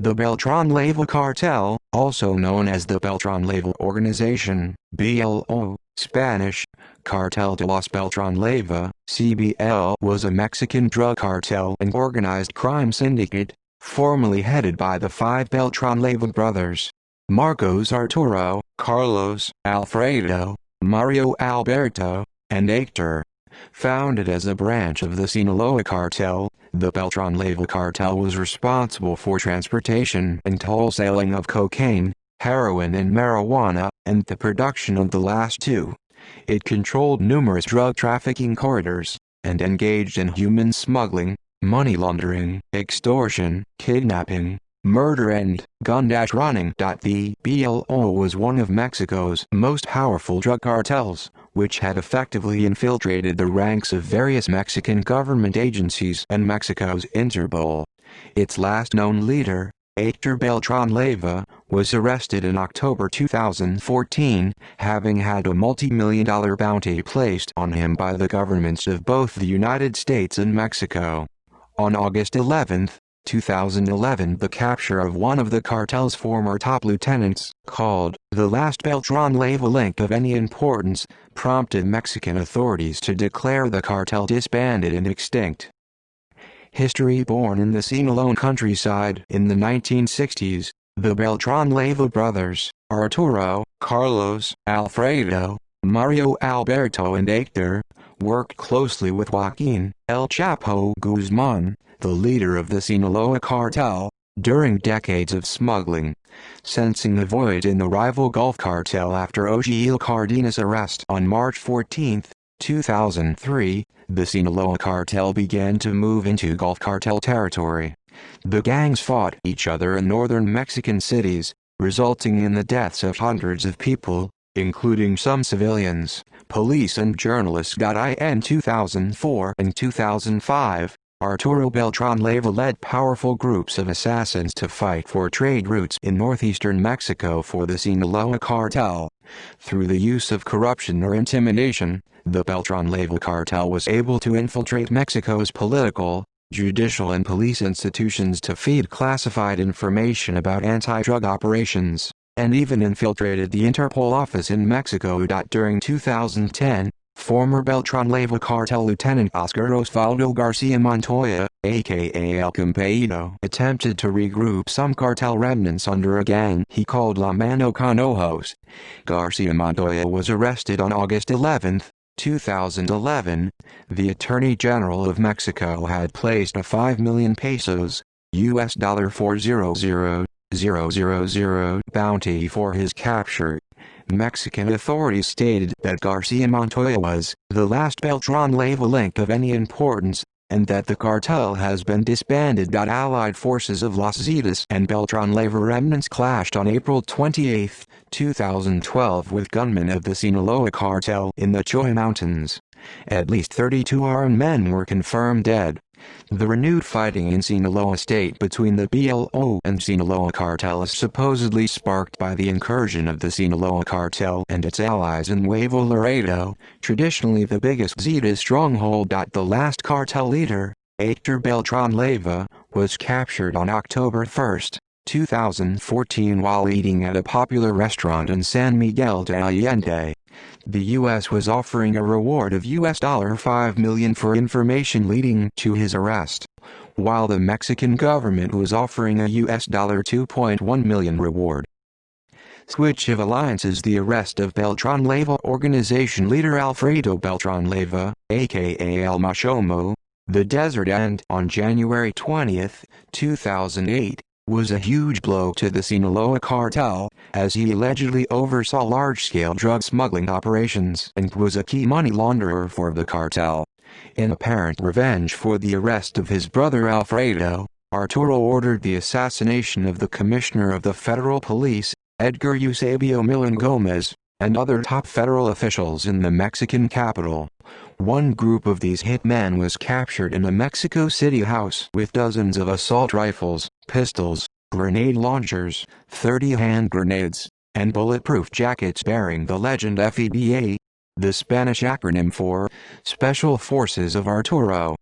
The Beltrán-Leyva Cartel, also known as the Beltrán-Leyva Organization, BLO, Spanish, Cartel de los Beltrán-Leyva, CBL, was a Mexican drug cartel and organized crime syndicate, formerly headed by the five Beltrán-Leyva brothers: Marcos, Arturo, Carlos, Alfredo, Mario Alberto, and Hector. Founded as a branch of the Sinaloa cartel, the Beltrán-Leyva cartel was responsible for transportation and wholesaling of cocaine, heroin and marijuana, and the production of the last two. It controlled numerous drug trafficking corridors, and engaged in human smuggling, money laundering, extortion, kidnapping, murder and gun-running. The BLO was one of Mexico's most powerful drug cartels, which had effectively infiltrated the ranks of various Mexican government agencies and Mexico's Interpol. Its last known leader, Hector Beltrán-Leyva, was arrested in October 2014, having had a multi-million-dollar bounty placed on him by the governments of both the United States and Mexico. On August 11, 2011, the capture of one of the cartel's former top lieutenants, called the last Beltrán-Leyva link of any importance, prompted Mexican authorities to declare the cartel disbanded and extinct. History. Born in the Sinaloa countryside in the 1960s, the Beltrán-Leyva brothers, Arturo, Carlos, Alfredo, Mario Alberto and Hector, worked closely with Joaquín El Chapo Guzmán, the leader of the Sinaloa cartel, during decades of smuggling. Sensing a void in the rival Gulf cartel after Ogiel Cardenas' arrest on March 14, 2003, the Sinaloa cartel began to move into Gulf cartel territory. The gangs fought each other in northern Mexican cities, resulting in the deaths of hundreds of people, including some civilians, police and journalists. In 2004 and 2005, Arturo Beltrán-Leyva led powerful groups of assassins to fight for trade routes in northeastern Mexico for the Sinaloa cartel. Through the use of corruption or intimidation, the Beltrán-Leyva cartel was able to infiltrate Mexico's political, judicial and police institutions to feed classified information about anti-drug operations, and even infiltrated the Interpol office in Mexico. During 2010, former Beltrán-Leyva cartel lieutenant Oscar Osvaldo García Montoya, aka El Campeito, attempted to regroup some cartel remnants under a gang he called La Mano con Ojos. García Montoya was arrested on August 11, 2011. The Attorney General of Mexico had placed a 5 million pesos (US $400,000) bounty for his capture. Mexican authorities stated that García Montoya was the last Beltrán-Leyva link of any importance, and that the cartel has been disbanded. Allied forces of Los Zetas and Beltrán-Leyva remnants clashed on April 28, 2012 with gunmen of the Sinaloa cartel in the Choy Mountains. At least 32 armed men were confirmed dead. The renewed fighting in Sinaloa state between the BLO and Sinaloa cartel is supposedly sparked by the incursion of the Sinaloa cartel and its allies in Nuevo Laredo, traditionally the biggest Zeta stronghold. The last cartel leader, Hector Beltrán-Leyva, was captured on October 1, 2014 while eating at a popular restaurant in San Miguel de Allende. The U.S. was offering a reward of US $5 million for information leading to his arrest, while the Mexican government was offering a US $2.1 million reward. Switch of alliances. The arrest of Beltrán-Leyva organization leader Alfredo Beltrán-Leyva, aka El Machomo, the Desert End, on January 20, 2008, was a huge blow to the Sinaloa cartel, as he allegedly oversaw large-scale drug smuggling operations and was a key money launderer for the cartel. In apparent revenge for the arrest of his brother Alfredo, Arturo ordered the assassination of the commissioner of the federal police, Edgar Eusebio Millan Gomez, and other top federal officials in the Mexican capital. One group of these hitmen was captured in a Mexico City house with dozens of assault rifles, pistols, grenade launchers, 30 hand grenades, and bulletproof jackets bearing the legend FEBA, the Spanish acronym for Special Forces of Arturo.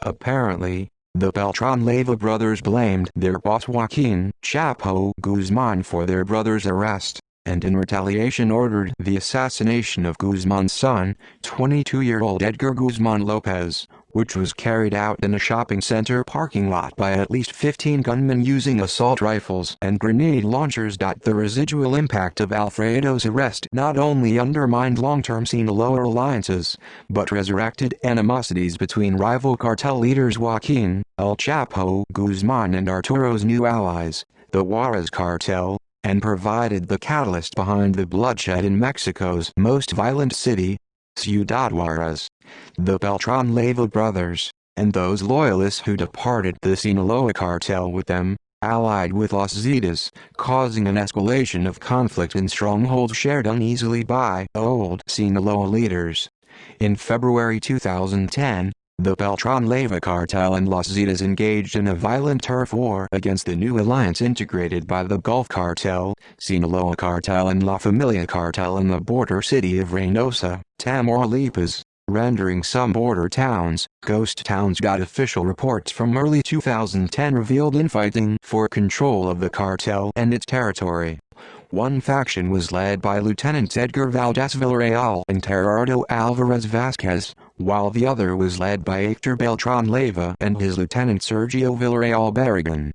Apparently, The Beltrán Leyva brothers blamed their boss Joaquin Chapo Guzman for their brother's arrest, and in retaliation ordered the assassination of Guzman's son, 22-year-old Edgar Guzman Lopez, which was carried out in a shopping center parking lot by at least 15 gunmen using assault rifles and grenade launchers. The residual impact of Alfredo's arrest not only undermined long-term Sinaloa alliances, but resurrected animosities between rival cartel leaders Joaquin El Chapo Guzman and Arturo's new allies, the Juarez cartel, and provided the catalyst behind the bloodshed in Mexico's most violent city, Ciudad Juarez. The Beltrán Leyva brothers, and those loyalists who departed the Sinaloa cartel with them, allied with Los Zetas, causing an escalation of conflict in strongholds shared uneasily by old Sinaloa leaders. In February 2010, the Beltrán Leyva cartel and Los Zetas engaged in a violent turf war against the new alliance integrated by the Gulf Cartel, Sinaloa Cartel and La Familia Cartel in the border city of Reynosa, Tamaulipas, rendering some border towns ghost towns. Official reports from early 2010 revealed infighting for control of the cartel and its territory. One faction was led by Lieutenants Edgar Valdez Villarreal and Gerardo Alvarez Vasquez, while the other was led by Héctor Beltrán Leyva and his lieutenant Sergio Villarreal Barragan.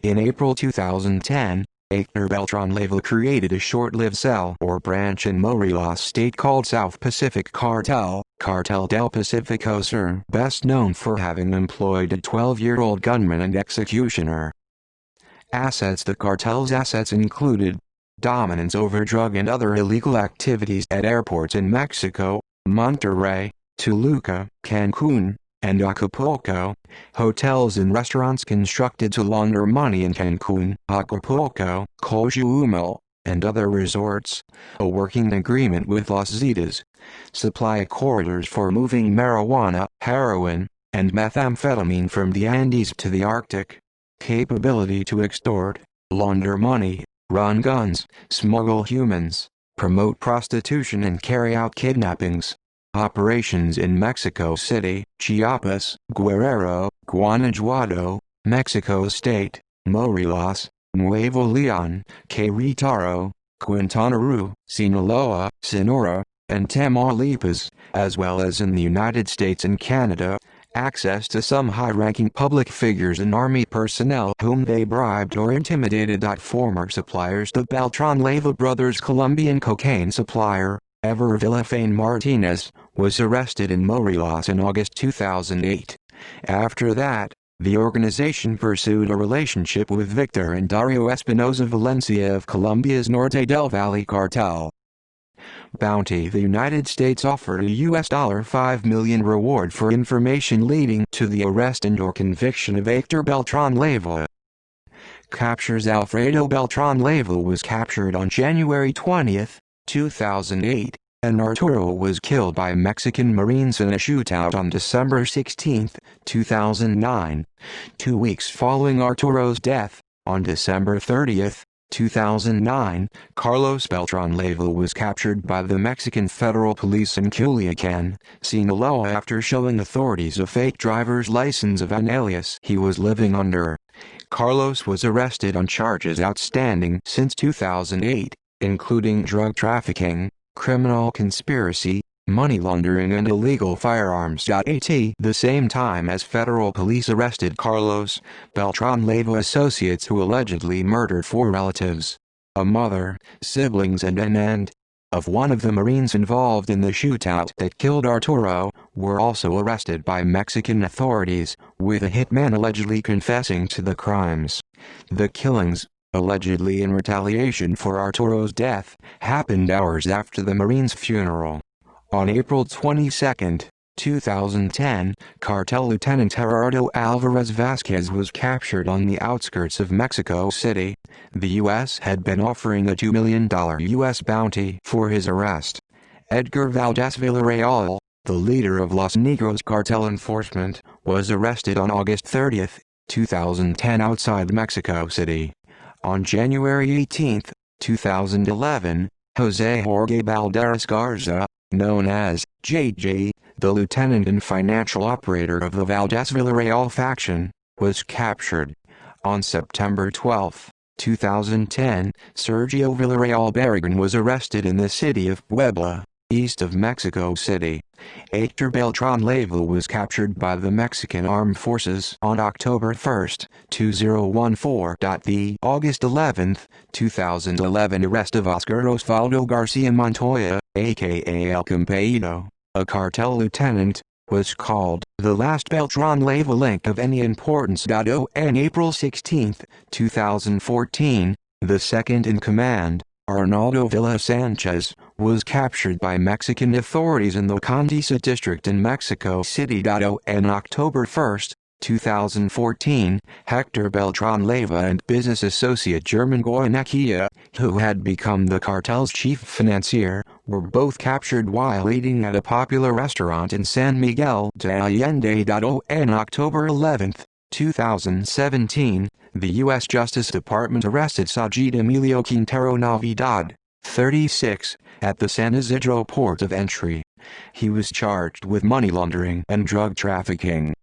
In April 2010, Héctor Beltrán Leyva created a short-lived cell or branch in Morelos state called South Pacific Cartel, Cartel del Pacifico Sur, best known for having employed a 12-year-old gunman and executioner. Assets. The cartel's assets included dominance over drug and other illegal activities at airports in Mexico, Monterrey, Toluca, Cancun, and Acapulco, hotels and restaurants constructed to launder money in Cancun, Acapulco, Cozumel, and other resorts, a working agreement with Los Zetas, supply corridors for moving marijuana, heroin, and methamphetamine from the Andes to the Arctic, capability to extort, launder money, run guns, smuggle humans, promote prostitution and carry out kidnappings. Operations in Mexico City, Chiapas, Guerrero, Guanajuato, Mexico State, Morelos, Nuevo León, Querétaro, Quintana Roo, Sinaloa, Sonora, and Tamaulipas, as well as in the United States and Canada. Access to some high-ranking public figures and army personnel whom they bribed or intimidated. Former suppliers. The Beltrán Leyva brothers' Colombian cocaine supplier, Ever Villafane Martinez, was arrested in Morelos in August 2008. After that, the organization pursued a relationship with Victor and Dario Espinosa Valencia of Colombia's Norte del Valle cartel. Bounty. The United States offered a $5 million reward for information leading to the arrest and/or conviction of Héctor Beltrán Leyva. Captures. Alfredo Beltrán Leyva was captured on January 20, 2008, and Arturo was killed by Mexican Marines in a shootout on December 16, 2009. 2 weeks following Arturo's death, on December 30, 2009, Carlos Beltrán Leyva was captured by the Mexican Federal Police in Culiacán, Sinaloa after showing authorities a fake driver's license of an alias he was living under. Carlos was arrested on charges outstanding since 2008, including drug trafficking, criminal conspiracy, money laundering and illegal firearms. At the same time as federal police arrested Carlos Beltrán Leyva associates who allegedly murdered 4 relatives, a mother, siblings and an aunt, of one of the Marines involved in the shootout that killed Arturo, were also arrested by Mexican authorities, with a hitman allegedly confessing to the crimes. The killings, allegedly in retaliation for Arturo's death, happened hours after the Marine's funeral. On April 22, 2010, cartel Lieutenant Gerardo Alvarez Vasquez was captured on the outskirts of Mexico City. The U.S. had been offering a $2 million U.S. bounty for his arrest. Edgar Valdez Villarreal, the leader of Los Negros cartel enforcement, was arrested on August 30, 2010 outside Mexico City. On January 18, 2011, Jose Jorge Balderas Garza, known as JJ, the lieutenant and financial operator of the Valdez Villarreal faction, was captured. On September 12, 2010, Sergio Villarreal Barragan was arrested in the city of Puebla, east of Mexico City. Hector Beltrán Leyva was captured by the Mexican Armed Forces on October 1, 2014. The August 11, 2011 arrest of Oscar Osvaldo Garcia Montoya, aka El Campeito, a cartel lieutenant, was called the last Beltrán Leyva link of any importance. On April 16, 2014, the second-in-command, Arnaldo Villa Sanchez, was captured by Mexican authorities in the Condesa district in Mexico City. On October 1, 2014, Hector Beltrán Leyva and business associate German Goyenechea, who had become the cartel's chief financier, were both captured while eating at a popular restaurant in San Miguel de Allende. On October 11, 2017, the U.S. Justice Department arrested Sajid Emilio Quintero Navidad, 36, at the San Isidro port of entry. He was charged with money laundering and drug trafficking.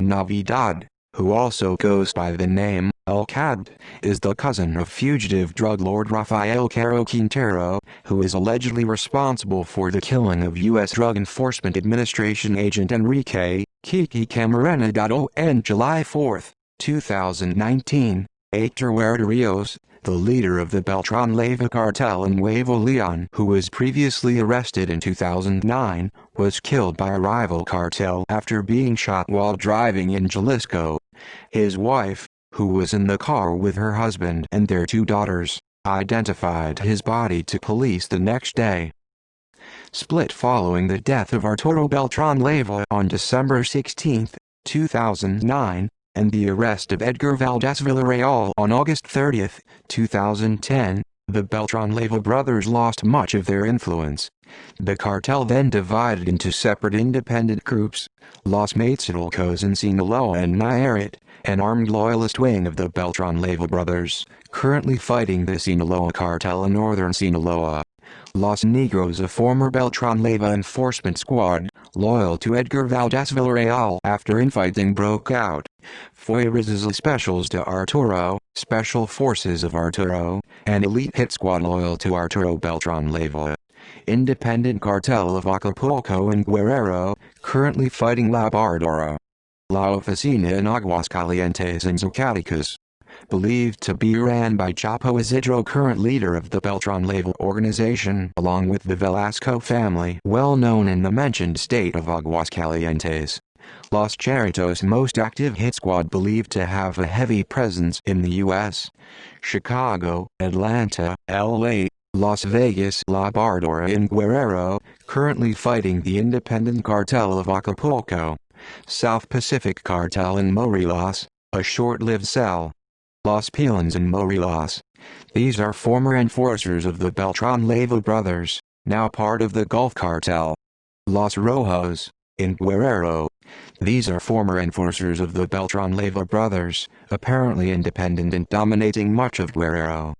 Navidad, who also goes by the name El Cad, is the cousin of fugitive drug lord Rafael Caro Quintero, who is allegedly responsible for the killing of U.S. Drug Enforcement Administration agent Enrique Kiki Camarena. On July 4, 2019, Hector Huerta Rios, the leader of the Beltrán Leyva cartel in Nuevo León, who was previously arrested in 2009, was killed by a rival cartel after being shot while driving in Jalisco. His wife, who was in the car with her husband and their 2 daughters, identified his body to police the next day. Split following the death of Arturo Beltrán Leyva on December 16, 2009, and the arrest of Edgar Valdez Villarreal on August 30, 2010, the Beltrán Leyva brothers lost much of their influence. The cartel then divided into separate independent groups, Los Matzalcos in Sinaloa and Nayarit, an armed loyalist wing of the Beltrán Leyva brothers, currently fighting the Sinaloa cartel in northern Sinaloa. Los Negros, a former Beltrán Leyva enforcement squad, loyal to Edgar Valdez Villarreal after infighting broke out. Fuerzas Especiales de Arturo, Special Forces of Arturo, an elite hit squad loyal to Arturo Beltrán Leyva. Independent Cartel of Acapulco and Guerrero, currently fighting La Bardora. La Oficina in Aguascalientes and Zacatecas. Believed to be ran by Chapo Isidro, current leader of the Beltrán Leyva organization, along with the Velasco family, well known in the mentioned state of Aguascalientes. Los Charritos, most active hit squad believed to have a heavy presence in the U.S., Chicago, Atlanta, L.A., Las Vegas, La Bardora and Guerrero, currently fighting the independent cartel of Acapulco. South Pacific Cartel in Morelos, a short-lived cell. Los Pilons in Morelos. These are former enforcers of the Beltrán Leyva brothers, now part of the Gulf Cartel. Los Rojos, in Guerrero. These are former enforcers of the Beltrán Leyva brothers, apparently independent and dominating much of Guerrero.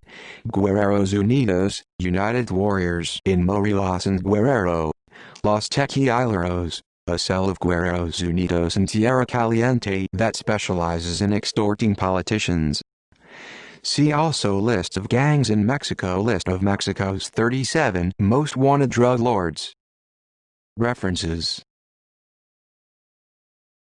Guerreros Unidos, United Warriors in Morelos and Guerrero. Los Tequileros, a cell of Guerreros Unidos in Tierra Caliente that specializes in extorting politicians. See also List of gangs in Mexico. List of Mexico's 37 most wanted drug lords. References